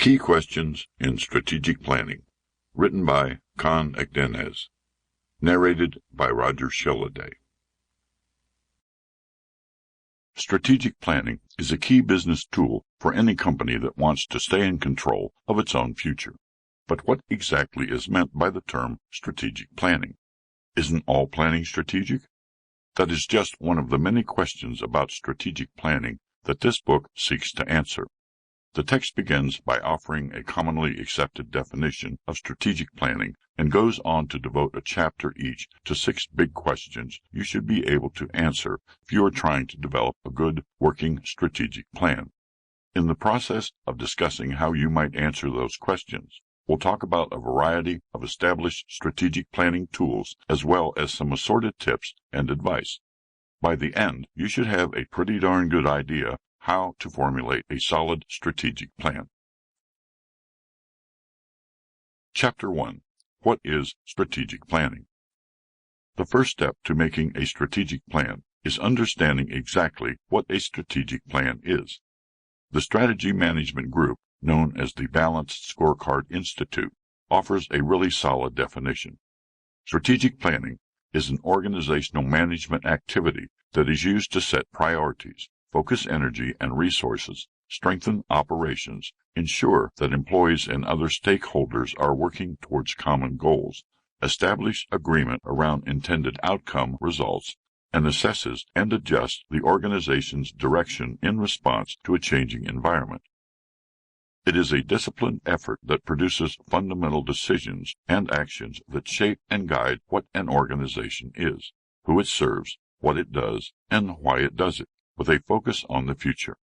Key Questions in Strategic Planning, written by Akdeniz, narrated by Roger Shilliday. Strategic planning is a key business tool for any company that wants to stay in control of its own future. But what exactly is meant by the term strategic planning? Isn't all planning strategic? That is just one of the many questions about strategic planning that this book seeks to answer. The text begins by offering a commonly accepted definition of strategic planning and goes on to devote a chapter each to 6 big questions you should be able to answer if you are trying to develop a good working strategic plan. In the process of discussing how you might answer those questions, we'll talk about a variety of established strategic planning tools as well as some assorted tips and advice. By the end, you should have a pretty darn good idea how to formulate a solid strategic plan. Chapter 1. What is strategic planning? The first step to making a strategic plan is understanding exactly what a strategic plan is. The Strategy Management Group, known as the Balanced Scorecard Institute, offers a really solid definition. Strategic planning is an organizational management activity that is used to set priorities, focus energy and resources, strengthen operations, ensure that employees and other stakeholders are working towards common goals, establish agreement around intended outcome results, and assesses and adjusts the organization's direction in response to a changing environment. It is a disciplined effort that produces fundamental decisions and actions that shape and guide what an organization is, who it serves, what it does, and why it does it, with a focus on the future.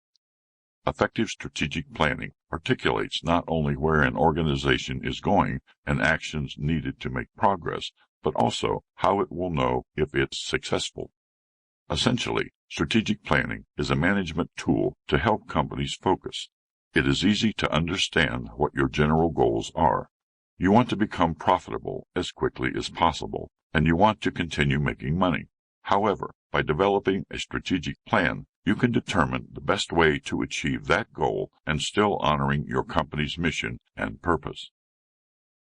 Effective strategic planning articulates not only where an organization is going and actions needed to make progress, but also how it will know if it's successful. Essentially, strategic planning is a management tool to help companies focus. It is easy to understand what your general goals are. You want to become profitable as quickly as possible, and you want to continue making money. However, by developing a strategic plan, you can determine the best way to achieve that goal and still honoring your company's mission and purpose.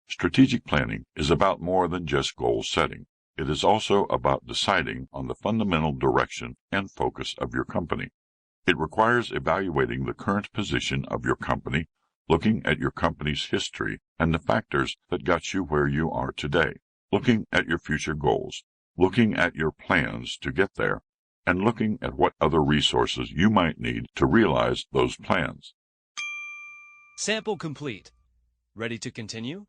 Strategic planning is about more than just goal setting. It is also about deciding on the fundamental direction and focus of your company. It requires evaluating the current position of your company, looking at your company's history and the factors that got you where you are today, looking at your future goals, looking at your plans to get there, and looking at what other resources you might need to realize those plans. Sample complete. Ready to continue?